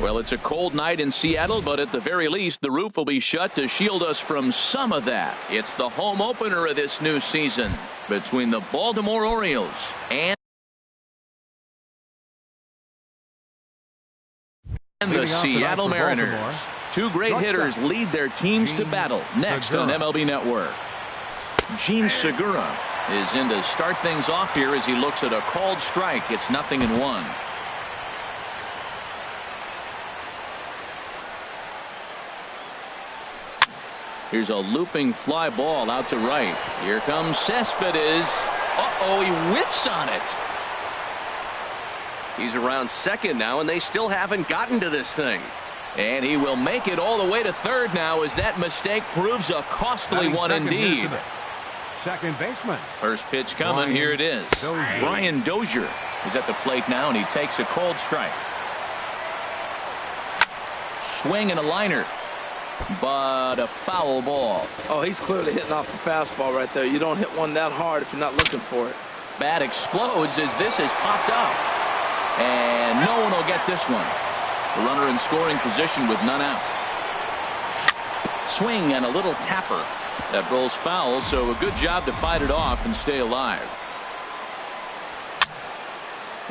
Well, it's a cold night in Seattle, but at the very least, the roof will be shut to shield us from some of that. It's the home opener of this new season between the Baltimore Orioles and the Seattle Mariners. Two great hitters lead their teams to battle next on MLB Network. Gene Segura is in to start things off here as he looks at a called strike. It's 0-1. Here's a looping fly ball out to right. Here comes Cespedes. Uh-oh, he whiffs on it. He's around second now, and they still haven't gotten to this thing. And he will make it all the way to third now as that mistake proves a costly one indeed. Second baseman. First pitch coming. Here it is. Brian Dozier is at the plate now, and he takes a cold strike. Swing and a liner. But a foul ball. Oh, he's clearly hitting off the fastball right there. You don't hit one that hard if you're not looking for it. Bat explodes as this has popped up. And no one will get this one. The runner in scoring position with none out. Swing and a little tapper. That rolls foul, so a good job to fight it off and stay alive.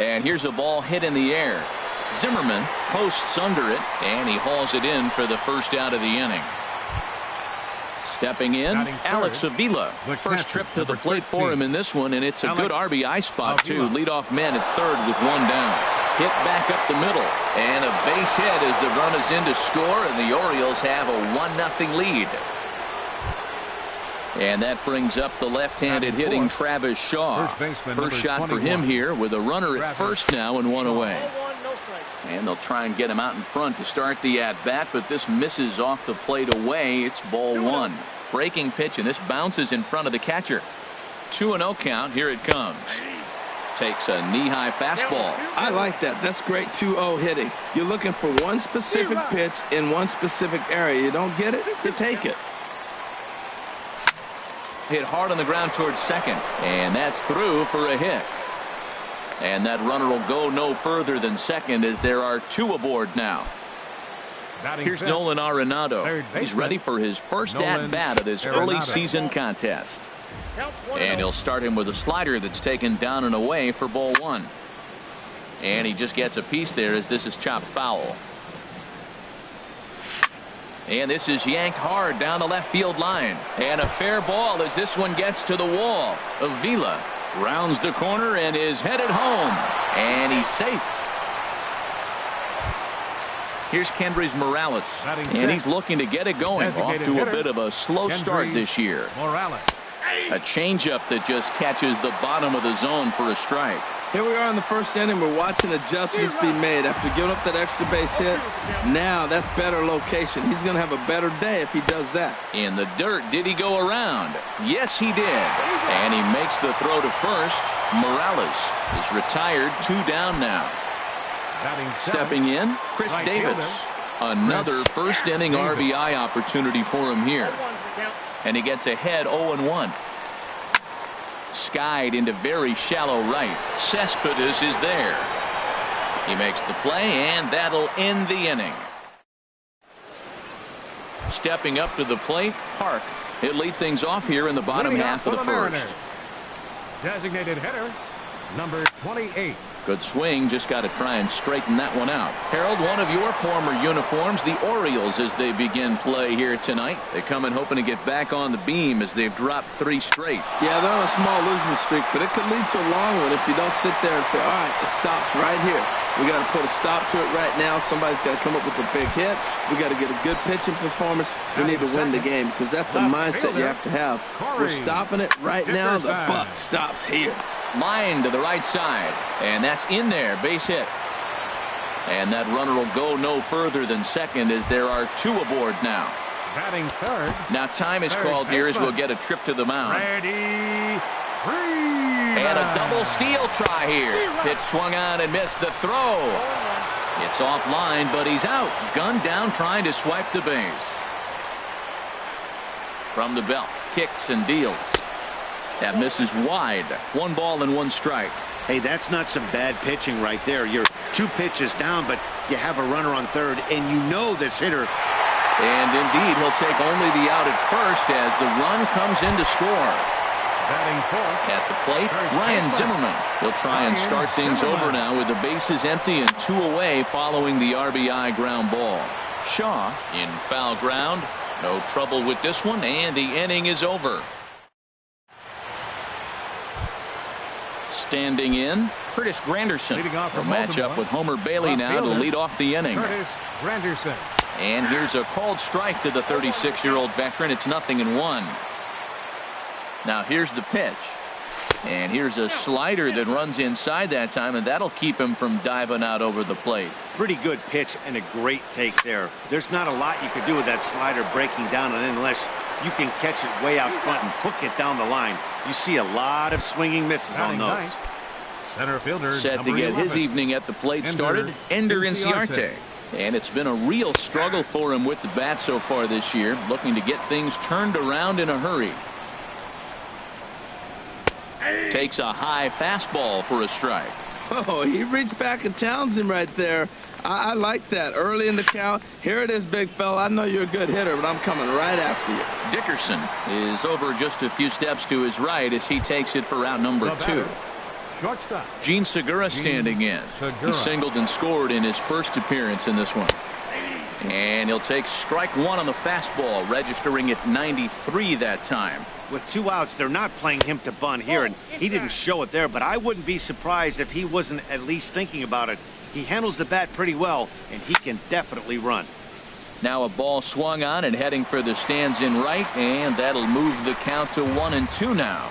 And here's a ball hit in the air. Zimmerman posts under it, and he hauls it in for the first out of the inning. Stepping in, Alex Avila. First trip to the plate for him in this one, and it's a good RBI spot, too. Leadoff man at third with one down. Hit back up the middle, and a base hit as the run is in to score, and the Orioles have a 1-0 lead. And that brings up the left-handed hitting Travis Shaw. First shot for him here with a runner at first now and one away. And they'll try and get him out in front to start the at-bat, but this misses off the plate away. It's ball one. Breaking pitch, and this bounces in front of the catcher. 2-0 count. Here it comes. Takes a knee-high fastball. I like that. That's great 2-0 hitting. You're looking for one specific pitch in one specific area. You don't get it, you take it. Hit hard on the ground towards second, and that's through for a hit. And that runner will go no further than second as there are two aboard now. Here's Nolan Arenado. He's ready for his first at-bat of this early season contest. And he'll start him with a slider that's taken down and away for ball one. And he just gets a piece there as this is chopped foul. And this is yanked hard down the left field line. And a fair ball as this one gets to the wall. Avila rounds the corner and is headed home. And he's safe. Here's Kendrys Morales. And he's looking to get it going. Off to a bit of a slow start this year. A changeup that just catches the bottom of the zone for a strike. Here we are in the first inning. We're watching adjustments be made after giving up that extra base hit. Now that's better location. He's going to have a better day if he does that. In the dirt, did he go around? Yes, he did. And he makes the throw to first. Morales is retired, 2 down now. Stepping in, Chris Davis. Another first inning RBI opportunity for him here. And he gets ahead 0-1. Skied into very shallow right. Cespedes is there. He makes the play, and that'll end the inning. Stepping up to the plate, Park. He'll lead things off here in the bottom half of the first. Designated hitter, number 28. Good swing, just got to try and straighten that one out. Harold, one of your former uniforms, the Orioles, as they begin play here tonight. They come in hoping to get back on the beam as they've dropped 3 straight. Yeah, they're on a small losing streak, but it could lead to a long one if you don't sit there and say, all right, it stops right here. We got to put a stop to it right now. Somebody's got to come up with a big hit. We got to get a good pitching performance. We need to win the game because that's the mindset you have to have. We're stopping it right now. The buck stops here. Line to the right side, and that's in there. Base hit. And that runner will go no further than second as there are 2 aboard now. Batting third. Now time is called here as we'll get a trip to the mound. Ready, and a double steal try here. Pitch swung on and missed the throw. It's offline, but he's out. Gunned down trying to swipe the base. From the belt, kicks and deals. That misses wide. 1 ball and 1 strike. Hey, that's not some bad pitching right there. You're 2 pitches down, but you have a runner on third, and you know this hitter. And indeed, he'll take only the out at first as the run comes in to score. Batting fourth. At the plate, Ryan Zimmerman. He'll try and start things over now with the bases empty and 2 away following the RBI ground ball. Shaw in foul ground. No trouble with this one, and the inning is over. Standing in, Curtis Granderson. He'll match up with Homer Bailey now to lead off the inning. Curtis Granderson. And here's a called strike to the 36-year-old veteran. It's 0-1. Now here's the pitch. And here's a slider that runs inside that time, and that'll keep him from diving out over the plate. Pretty good pitch and a great take there. There's not a lot you could do with that slider breaking down and in unless you can catch it way out front and hook it down the line. You see a lot of swinging misses on those. Center fielder set to get 11. His evening at the plate started, Ender Inciarte. And it's been a real struggle for him with the bat so far this year, looking to get things turned around in a hurry. Takes a high fastball for a strike. Oh, he reached back and challenged him right there. I like that. Early in the count. Here it is, big fella. I know you're a good hitter, but I'm coming right after you. Dickerson is over just a few steps to his right as he takes it for out number 2. Shortstop. Gene Segura standing in. He singled and scored in his first appearance in this one. And he'll take strike 1 on the fastball, registering at 93 that time. With 2 outs, they're not playing him to bunt here, and he didn't show it there, but I wouldn't be surprised if he wasn't at least thinking about it. He handles the bat pretty well, and he can definitely run. Now a ball swung on and heading for the stands in right, and that'll move the count to 1-2 now.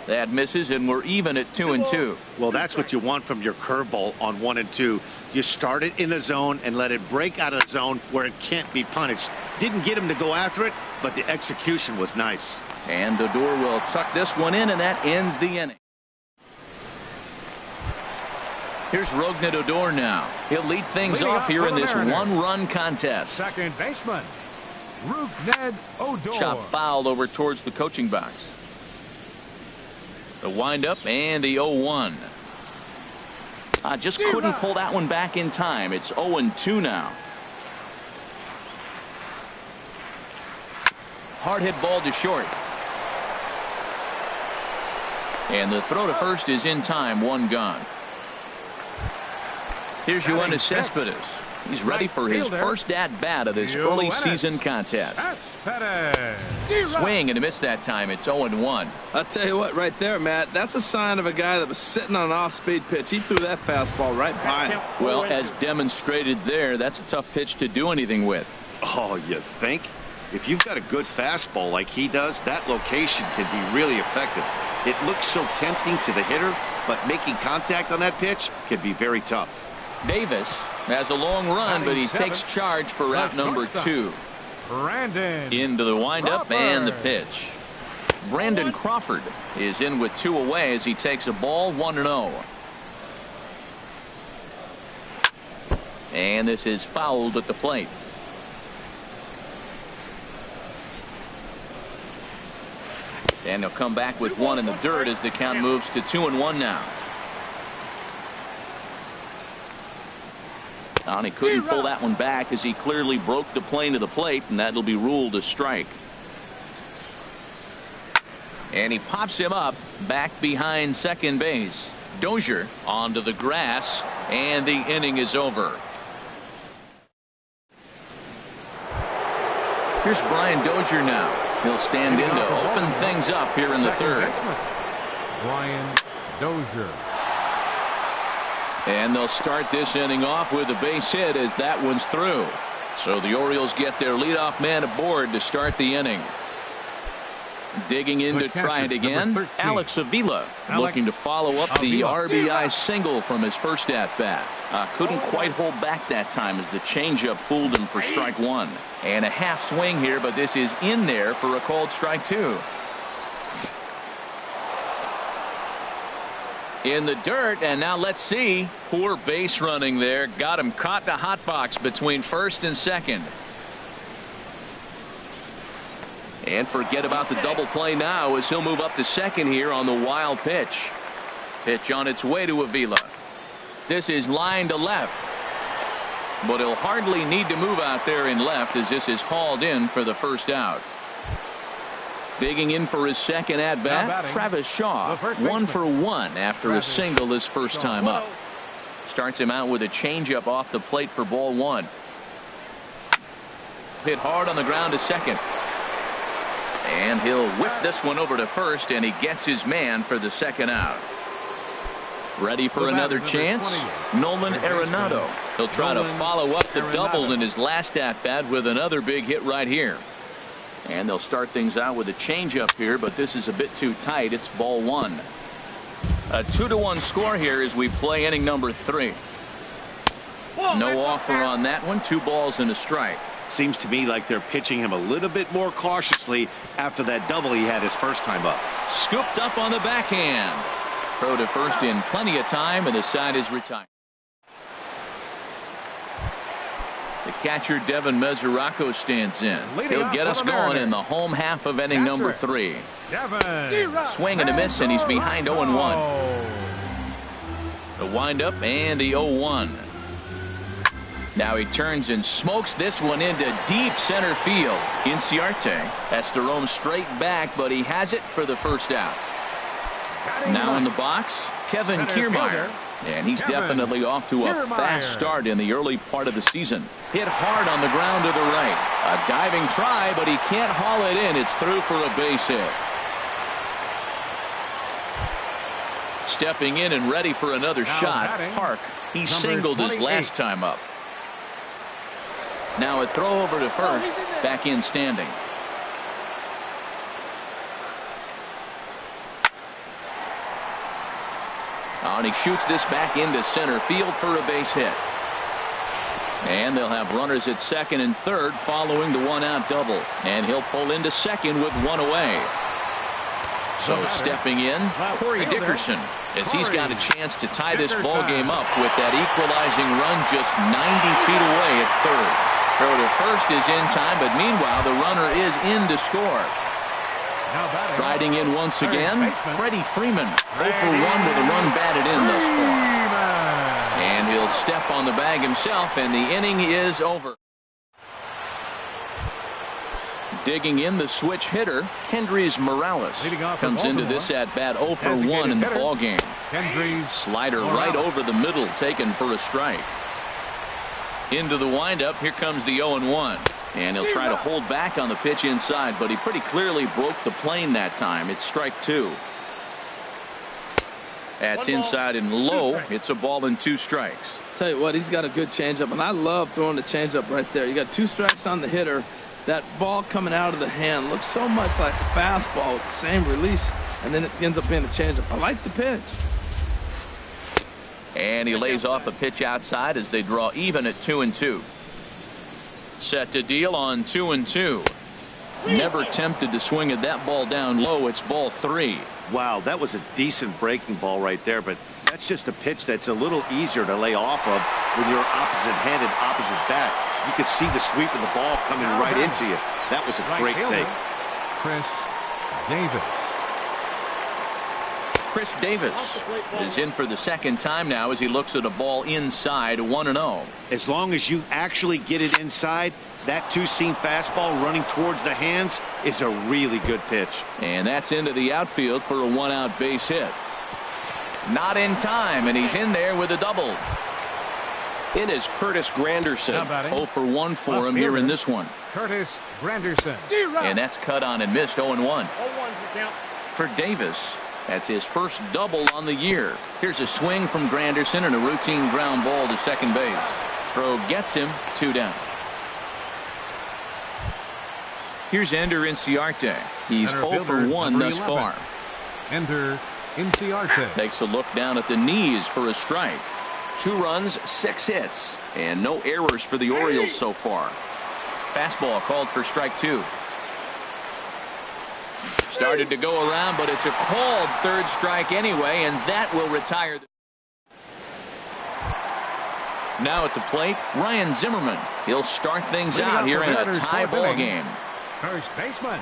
That misses, and we're even at 2-2. Well, that's what you want from your curveball on 1 and 2. You start it in the zone and let it break out of the zone where it can't be punished. Didn't get him to go after it, but the execution was nice. And Odor will tuck this one in, and that ends the inning. Here's Rougned Odor now. He'll lead things off here in this one-run contest. Second baseman, Rougned Odor. Chop fouled over towards the coaching box. The windup and the 0-1. Just couldn't pull that one back in time. It's 0-2 now. Hard hit ball to short. And the throw to first is in time. 1 gone. Here's Yoenis Cespedes. He's ready for his first at-bat of this early season contest. Swing and a miss that time. It's 0-1. I'll tell you what, right there, Matt, that's a sign of a guy that was sitting on an off-speed pitch. He threw that fastball right by him. Well, as demonstrated there, that's a tough pitch to do anything with. Oh, you think? If you've got a good fastball like he does, that location can be really effective. It looks so tempting to the hitter, but making contact on that pitch can be very tough. Davis has a long run, but he takes charge for out number 2. Brandon into the windup Crawford. And the pitch. Brandon Crawford is in with 2 away as he takes a ball 1-0. And this is fouled at the plate. And he'll come back with 1 in the dirt as the count moves to 2-1 now. And he couldn't pull that one back as he clearly broke the plane to the plate, and that'll be ruled a strike. And he pops him up back behind second base. Dozier onto the grass, and the inning is over. Here's Brian Dozier now. He'll stand in to open things up here in the third. Brian Dozier. And they'll start this inning off with a base hit as that one's through. So the Orioles get their leadoff man aboard to start the inning. Digging in to try it again, Alex Avila looking to follow up the RBI single from his first at-bat. Couldn't quite hold back that time as the changeup fooled him for strike 1. And a half swing here, but this is in there for a called strike 2. In the dirt, and now let's see. Poor base running there. Got him caught in a hot box between first and second. And forget about the double play now as he'll move up to second here on the wild pitch. Pitch on its way to Avila. This is line to left. But he'll hardly need to move out there in left as this is hauled in for the first out. Digging in for his second at-bat, Travis Shaw. 1 for 1 after a single his first time up. Starts him out with a changeup off the plate for ball 1. Hit hard on the ground to second. And he'll whip this one over to first, and he gets his man for the second out. Ready for another chance? Nolan Arenado. He'll try to follow up the double in his last at-bat with another big hit right here. And they'll start things out with a changeup here, but this is a bit too tight. It's ball 1. A 2-1 score here as we play inning number 3. No offer on that one. 2 balls and a strike. Seems to me like they're pitching him a little bit more cautiously after that double he had his first time up. Scooped up on the backhand. Throw to first in plenty of time, and the side is retired. The catcher Devin Mesoraco stands in. He'll get us going in the home half of inning number 3. Swing and a miss, and he's behind 0-1. The windup and the 0-1. Now he turns and smokes this one into deep center field. Inciarte has to roam straight back, but he has it for the first out. Now in the box, Kevin Kiermaier. And he's definitely off to a fast start in the early part of the season. Hit hard on the ground to the right. A diving try, but he can't haul it in. It's through for a base hit. Stepping in and ready for another shot, Park. He singled his last time up. Now a throw over to first. Back in standing. And he shoots this back into center field for a base hit. And they'll have runners at second and third following the 1-out double. And he'll pull into second with 1 away. So stepping in, Corey Dickerson, as he's got a chance to tie this ball game up with that equalizing run just 90 feet away at third. Throw to first is in time, but meanwhile the runner is in to score. Riding in once again, Freddie Freeman. 0 for 1 with a run batted in thus far. And he'll step on the bag himself, and the inning is over. Digging in, the switch hitter, Kendrys Morales, comes into this at-bat 0 for 1 in the ballgame. Slider right over the middle, taken for a strike. Into the windup, here comes the 0-1. And he'll try to hold back on the pitch inside, but he pretty clearly broke the plane that time. It's strike 2. That's inside and low. It's a ball and 2 strikes. Tell you what, he's got a good changeup, and I love throwing the changeup right there. You got 2 strikes on the hitter. That ball coming out of the hand looks so much like a fastball with the same release, and then it ends up being a changeup. I like the pitch. And he lays off a pitch outside as they draw even at 2-2. Set to deal on 2-2. Never tempted to swing at that ball down low. It's ball 3. Wow, that was a decent breaking ball right there, but that's just a pitch that's a little easier to lay off of when you're opposite-handed, opposite bat. You could see the sweep of the ball coming right into you. That was a great take. Chris Davis is in for the second time now as he looks at a ball inside 1-0. As long as you actually get it inside, that two-seam fastball running towards the hands is a really good pitch. And that's into the outfield for a 1-out base hit. Not in time, and he's in there with a double. In is Curtis Granderson. 0 for 1 for him here in this one. Curtis Granderson. And that's cut on and missed. 0-1. For Davis, that's his first double on the year. Here's a swing from Granderson and a routine ground ball to second base. Throw gets him, 2 down. Here's Ender Inciarte. He's 0 for 1 thus far. Ender Inciarte takes a look down at the knees for a strike. 2 runs, 6 hits, and no errors for the Orioles so far. Fastball called for strike 2. Started to go around, but it's a called third strike anyway, and that will retire. Now at the plate, Ryan Zimmerman. He'll start things out here in a tie ball game. First baseman,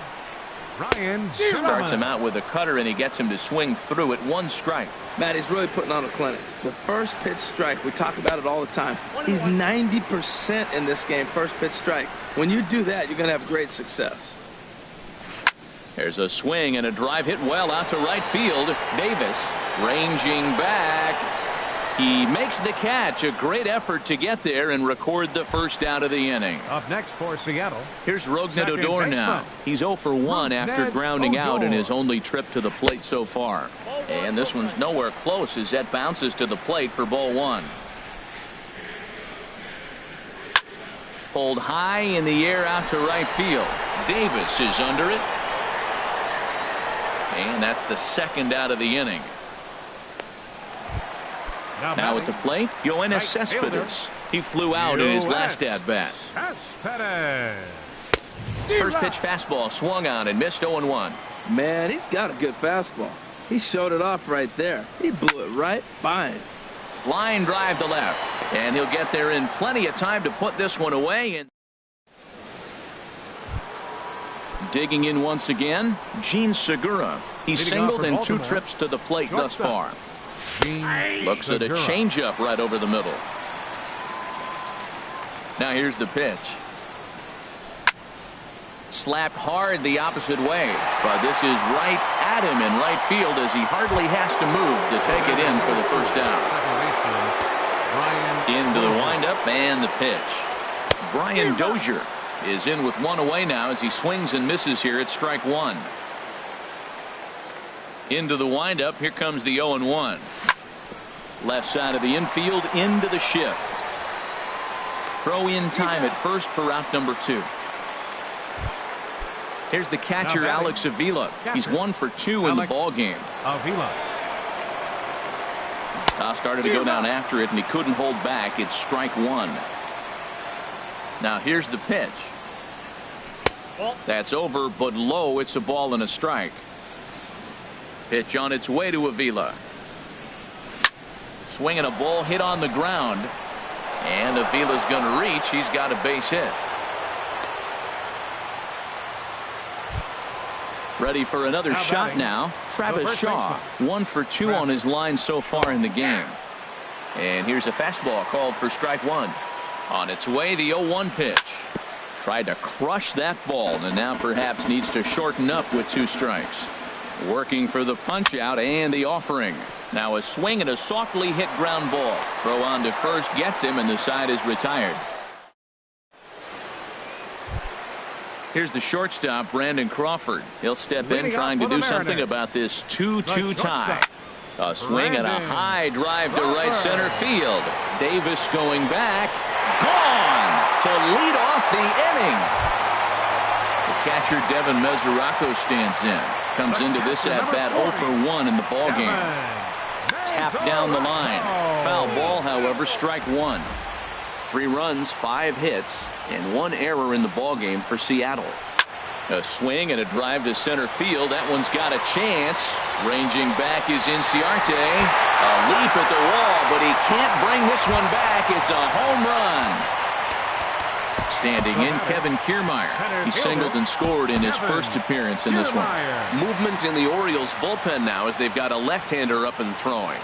Ryan starts him out with a cutter, and he gets him to swing through it. 1 strike. Matt, he's really putting on a clinic. The first pitch strike, we talk about it all the time. He's 90% in this game, first pitch strike. When you do that, you're going to have great success. There's a swing and a drive hit well out to right field. Davis ranging back. He makes the catch. A great effort to get there and record the first out of the inning. Up next for Seattle. Here's Rougned Odor now. He's 0 for 1 after grounding out in his only trip to the plate so far. And this one's nowhere close as that bounces to the plate for ball 1. Pulled high in the air out to right field. Davis is under it. And that's the second out of the inning. Now at the plate, Yoenis Cespedes. He flew out in his last at-bat. First pitch fastball swung on and missed 0-1. Man, he's got a good fastball. He showed it off right there. He blew it right by him. Line drive to left. And he'll get there in plenty of time to put this one away. And digging in once again, Jean Segura. He's singled in 2 trips to the plate thus far. Looks at a changeup right over the middle. Now here's the pitch. Slapped hard the opposite way, but this is right at him in right field as he hardly has to move to take it in for the first down. Into the windup and the pitch. Brian Dozier is in with 1 away now as he swings and misses here at strike 1. Into the windup. Here comes the 0-1. Left side of the infield into the shift. Throw in time at first for route number 2. Here's the catcher, Alex Avila. He's 1 for 2 in the ball game. Started to go down after it, and he couldn't hold back. It's strike 1. Now here's the pitch. That's over, but low. It's a ball and a strike. Pitch on its way to Avila. Swinging a ball hit on the ground. And Avila's going to reach. He's got a base hit. Ready for another shot now. Travis Shaw. 1 for 2 on his line so far in the game. And here's a fastball called for strike 1. On its way, the 0-1 pitch. Tried to crush that ball, and now perhaps needs to shorten up with 2 strikes. Working for the punch out and the offering. Now a swing and a softly hit ground ball. Throw on to first gets him, and the side is retired. Here's the shortstop, Brandon Crawford. He'll step in trying to do something about this 2-2 tie. A swing and a high drive to right center field. Davis going back. Gone to lead off the inning. The catcher, Devin Mesoraco, stands in. Comes into this at-bat 0 for 1 in the ballgame. Tapped down the line. Foul ball, however, strike 1. 3 runs, 5 hits, and 1 error in the ballgame for Seattle. A swing and a drive to center field. That one's got a chance. Ranging back is Inciarte. A leap at the wall, but he can't bring this one back. It's a home run. Standing in, Kevin Kiermaier. He singled and scored in his first appearance in this one. Movement in the Orioles bullpen now as they've got a left-hander up and throwing.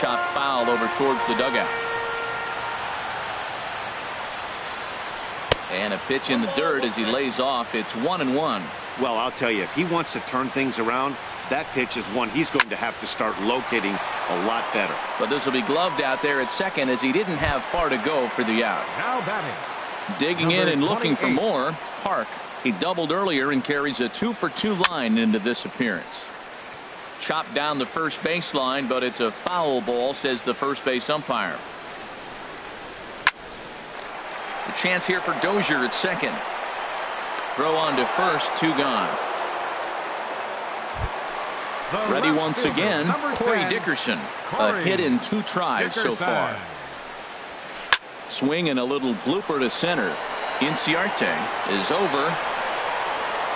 Chopped foul over towards the dugout. And a pitch in the dirt as he lays off. It's 1-1. Well, I'll tell you, if he wants to turn things around, that pitch is one he's going to have to start locating a lot better. But this will be gloved out there at second as he didn't have far to go for the out. Now batting. Digging in and looking for more. Park. He doubled earlier and carries a 2 for 2 line into this appearance. Chopped down the first baseline, but it's a foul ball, says the first base umpire. The chance here for Dozier at second. Throw on to first, 2 gone. Ready once again, Corey Dickerson. A hit in 2 tries so far. Swing and a little blooper to center. Inciarte is over.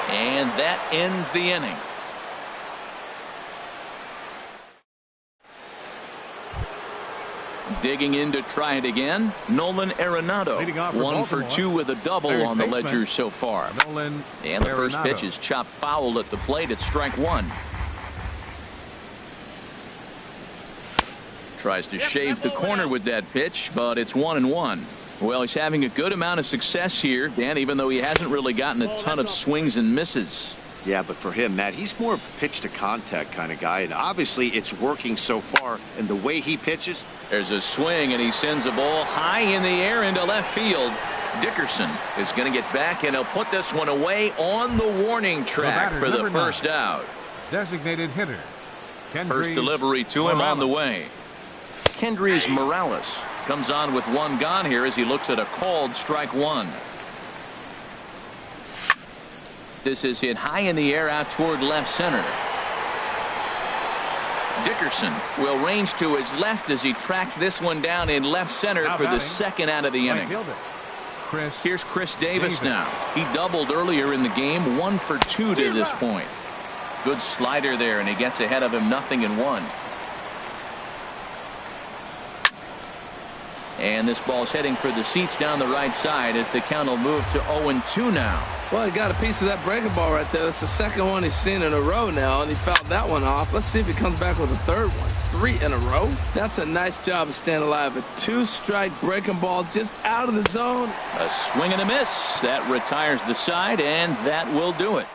And that ends the inning. Digging in to try it again, Nolan Arenado. 1 for 2 with a double on the ledger so far. And the first pitch is chopped foul at the plate. It's strike one. Tries to shave the corner with that pitch, but it's 1-1. Well, he's having a good amount of success here, Dan, even though he hasn't really gotten a ton of swings and misses. Yeah, but for him, Matt, he's more of a pitch to contact kind of guy, and obviously it's working so far. And the way he pitches, there's a swing, and he sends a ball high in the air into left field. Dickerson is going to get back, and he'll put this one away on the warning track for the first out. Designated hitter. First delivery to him on the way. Kendrys Morales comes on with one gone here as he looks at a called strike one. This is hit high in the air out toward left center. Dickerson will range to his left as he tracks this one down in left center for the second out of the inning. Here's Chris Davis now. He doubled earlier in the game, 1 for 2 to this point. Good slider there, and he gets ahead of him 0-1. And this ball's heading for the seats down the right side as the count will move to 0-2 now. Well, he got a piece of that breaking ball right there. That's the second one he's seen in a row now, and he fouled that one off. Let's see if he comes back with a third one. 3 in a row. That's a nice job of staying alive. A 2-strike breaking ball just out of the zone. A swing and a miss. That retires the side, and that will do it.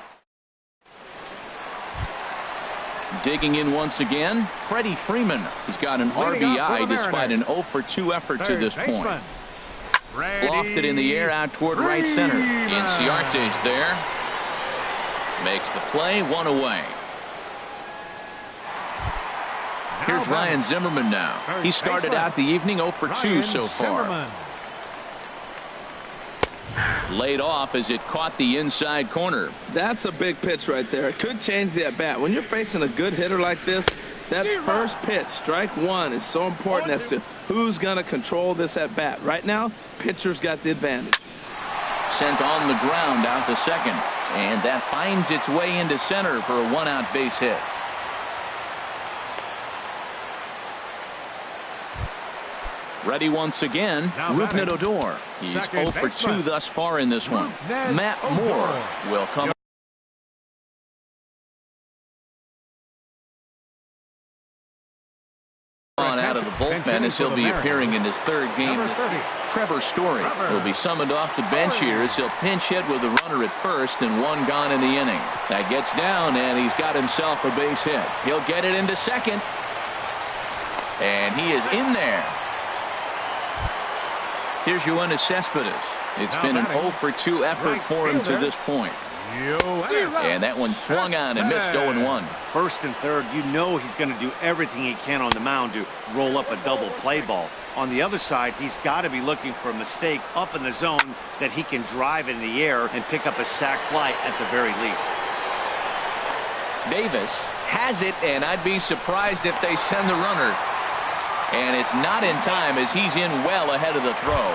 Digging in once again, Freddie Freeman. He's got an RBI despite an 0 for 2 effort to this point. Lofted in the air out toward right center. Inciarte's there. Makes the play, 1 away. Here's Ryan Zimmerman now. He started out the evening 0 for 2 so far. Laid off as it caught the inside corner. That's a big pitch right there. It could change the at-bat. When you're facing a good hitter like this, that first pitch, strike one, is so important as to who's going to control this at-bat. Right now, pitcher's got the advantage. Sent on the ground out to second, and that finds its way into center for a one-out base hit. Ready once again, Rougned Odor. He's 0 for 2 thus far in this one. Matt Moore will come on out of the bullpen as he'll be appearing in his third game. Trevor Story will be summoned off the bench here as he'll pinch hit with a runner at first and 1 gone in the inning. That gets down, and he's got himself a base hit. He'll get it into second, and he is in there. Here's Yoenis Cespedes. It's been an 0 for 2 effort for him to this point. And that one swung on and missed 0-1. First and third, you know he's going to do everything he can on the mound to roll up a double play ball. On the other side, he's got to be looking for a mistake up in the zone that he can drive in the air and pick up a sac fly at the very least. Davis has it, and I'd be surprised if they send the runner. And it's not in time as he's in well ahead of the throw.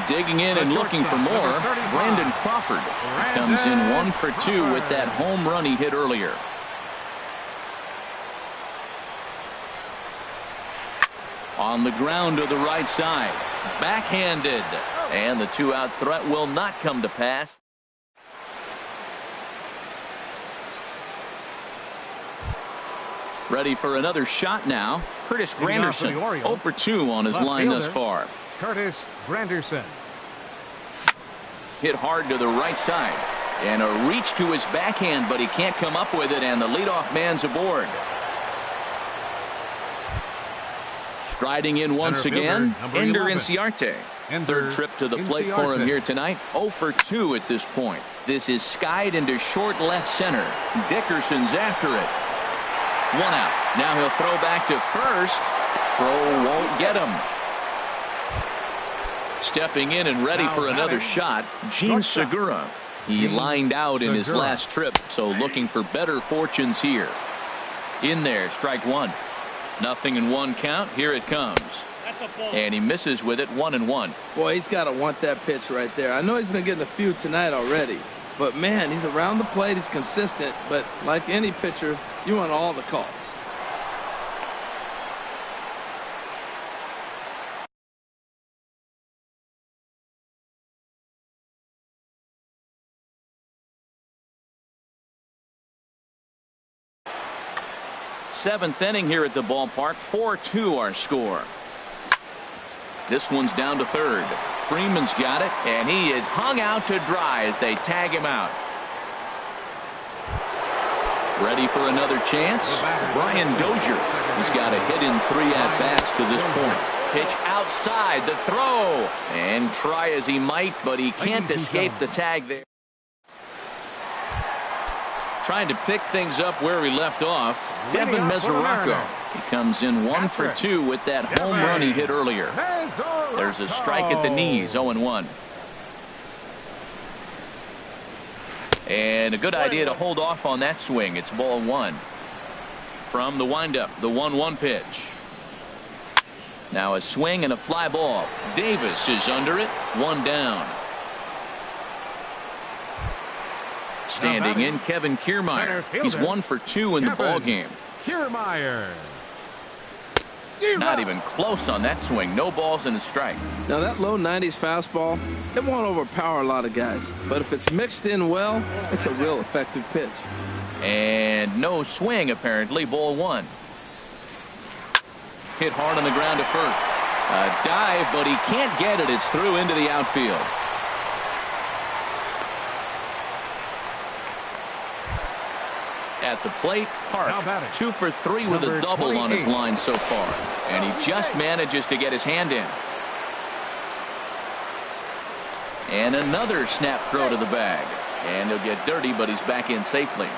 Digging in and looking for more, Brandon Crawford comes in 1 for 2 with that home run he hit earlier. On the ground to the right side, backhanded, and the 2-out threat will not come to pass. Ready for another shot now. Curtis Granderson 0 for 2 on his line thus far. Curtis Granderson. Hit hard to the right side, and a reach to his backhand, but he can't come up with it, and the leadoff man's aboard. Striding in once again, Ender Inciarte. Third trip to the plate for him here tonight. 0 for 2 at this point. This is skied into short left center. Dickerson's after it. 1 out. Now he'll throw back to first. Throw won't get him. Stepping in and ready for another shot, Gene Segura. He lined out in his last trip, so looking for better fortunes here. In there, strike one. 0-1 count. Here it comes. And he misses with it, 1-1. Boy, he's got to want that pitch right there. I know he's been getting a few tonight already. But, man, he's around the plate. He's consistent. But like any pitcher, you want all the calls. seventh inning here at the ballpark. 4-2 our score. This one's down to third. Freeman's got it, and he is hung out to dry as they tag him out. Ready for another chance? Brian Dozier. He's got a hit in 3 at-bats to this point. Pitch outside, the throw, and try as he might, but he can't escape the tag there. Trying to pick things up where he left off. Devin Mesoraco. He comes in 1 for 2 with that home run he hit earlier. There's a strike at the knees, 0-1. And a good idea to hold off on that swing. It's ball 1. From the windup, the 1-1 pitch. Now a swing and a fly ball. Davis is under it. 1 down. Standing in, Kevin Kiermaier. He's 1 for 2 in the ball game. Kiermaier. Not even close on that swing. No balls and a strike. Now that low 90s fastball, it won't overpower a lot of guys. But if it's mixed in well, it's a real effective pitch. And no swing, apparently. Ball 1. Hit hard on the ground to first. A dive, but he can't get it. It's through into the outfield. At the plate, Park, 2 for 3 with a double on his line so far. And he just manages to get his hand in. And another snap throw to the bag. And he'll get dirty, but he's back in safely.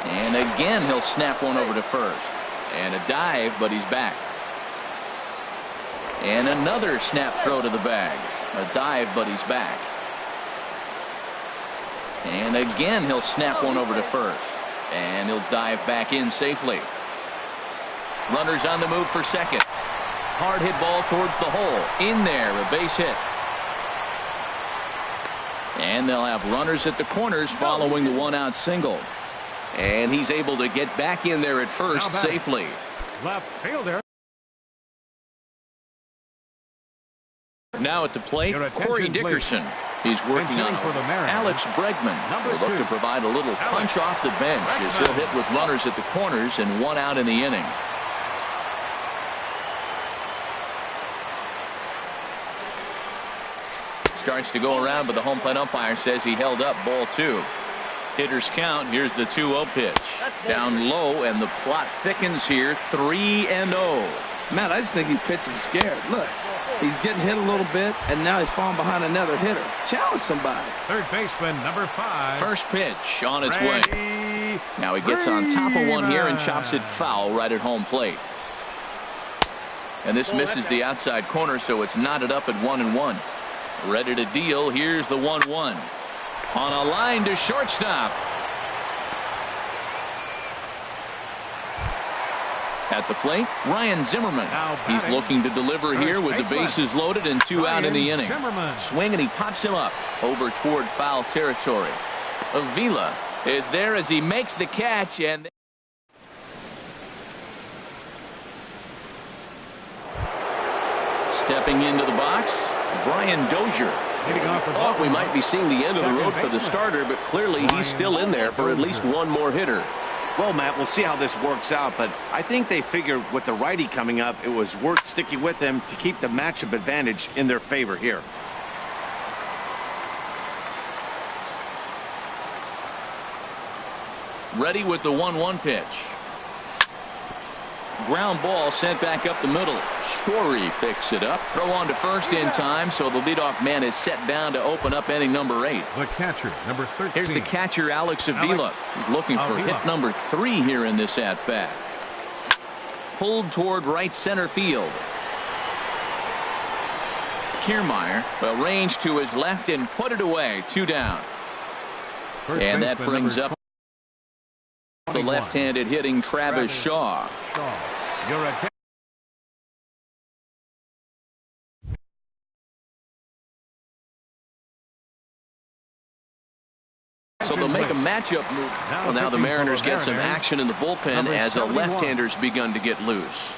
And again, he'll snap one over to first. And a dive, but he's back. And another snap throw to the bag. A dive, but he's back. And again, he'll snap one over to first. And he'll dive back in safely. Runners on the move for second. Hard hit ball towards the hole. In there, a base hit. And they'll have runners at the corners following the 1-out single. And he's able to get back in there at first safely. Left fielder. Now at the plate, Corey Dickerson. He's working on Alex Bregman. Will look to provide a little punch off the bench as he'll hit with runners at the corners and 1 out in the inning. Starts to go around, but the home plate umpire says he held up. Ball 2. Hitters count. Here's the 2-0 pitch. Down low, and the plot thickens here. 3-0. Matt, I just think he's pitching scared. Look. He's getting hit a little bit, and now he's falling behind another hitter. Challenge somebody. Third baseman, number 5. First pitch on its way. Now he gets on top of one here and chops it foul right at home plate. And this misses the outside corner, so it's knotted up at 1-1. Ready to deal. Here's the 1-1. On a line to shortstop. At the plate, Ryan Zimmerman. He's looking to deliver here with the bases loaded and 2 out in the inning. Swing, and he pops him up over toward foul territory. Avila is there as he makes the catch, and stepping into the box, Brian Dozier. Thought we might be seeing the end of the road for the starter, but clearly he's still in there for at least one more hitter. Well, Matt, we'll see how this works out, but I think they figured with the righty coming up, it was worth sticking with them to keep the matchup advantage in their favor here. Ready with the 1-1 pitch. Ground ball sent back up the middle. Story picks it up. Throw on to first in time, so the leadoff man is set down to open up inning number 8. The catcher, number 13. Here's the catcher, Alex Avila. He's looking for hit number 3 here in this at-bat. Pulled toward right center field. Kiermaier arranged to his left and put it away. 2 down. And that brings up the left-handed hitting Travis Shaw. So they'll make a matchup move. Well, now the Mariners get some action in the bullpen as a left-hander's begun to get loose.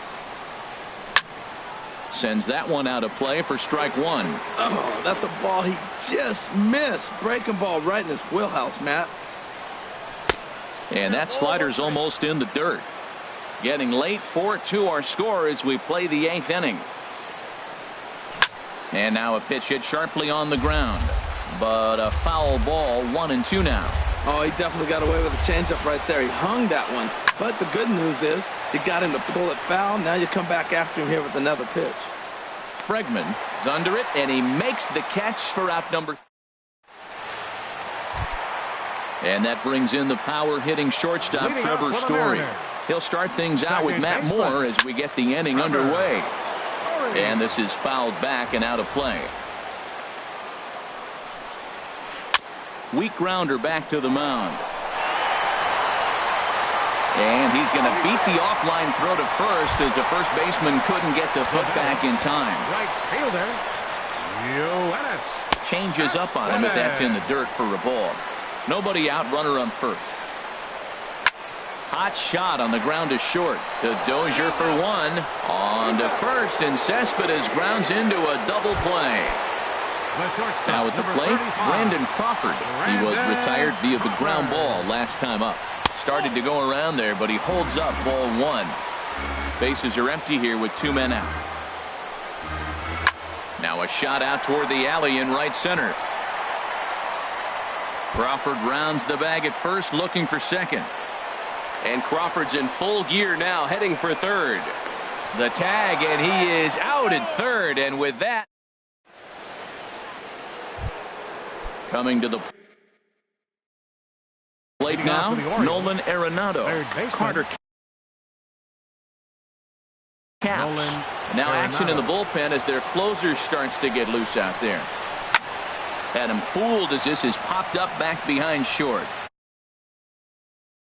Sends that one out of play for strike 1. Oh, that's a ball he just missed. Breaking ball right in his wheelhouse, Matt. And that slider's almost in the dirt. Getting late, 4-2 our score as we play the 8th inning. And now a pitch hit sharply on the ground. But a foul ball, 1-2 now. Oh, he definitely got away with a changeup right there. He hung that one. But the good news is he got him to pull it foul. Now you come back after him here with another pitch. Bregman is under it, and he makes the catch for out number. And that brings in the power-hitting shortstop, Trevor Story. He'll start things out with Matt Moore as we get the inning underway. And this is fouled back and out of play. Weak grounder back to the mound. And he's going to beat the offline throw to first as the first baseman couldn't get the foot back in time. Right fielder, Yoenis. Changes up on him, but that's in the dirt for a ball. Nobody out, runner on first. Hot shot on the ground to short. To Dozier for one. On to first, and Cespedes grounds into a double play. Now at the plate, Brandon Crawford. He was retired via the ground ball last time up. Started to go around there, but he holds up ball one. Bases are empty here with 2 men out. Now a shot out toward the alley in right center. Crawford rounds the bag at first, looking for second. And Crawford's in full gear now, heading for third. The tag, and he is out at third, and with that, coming to the plate now, Nolan Arenado. Carter caps. Now action in the bullpen as their closer starts to get loose out there. Had him fooled as this is popped up back behind short.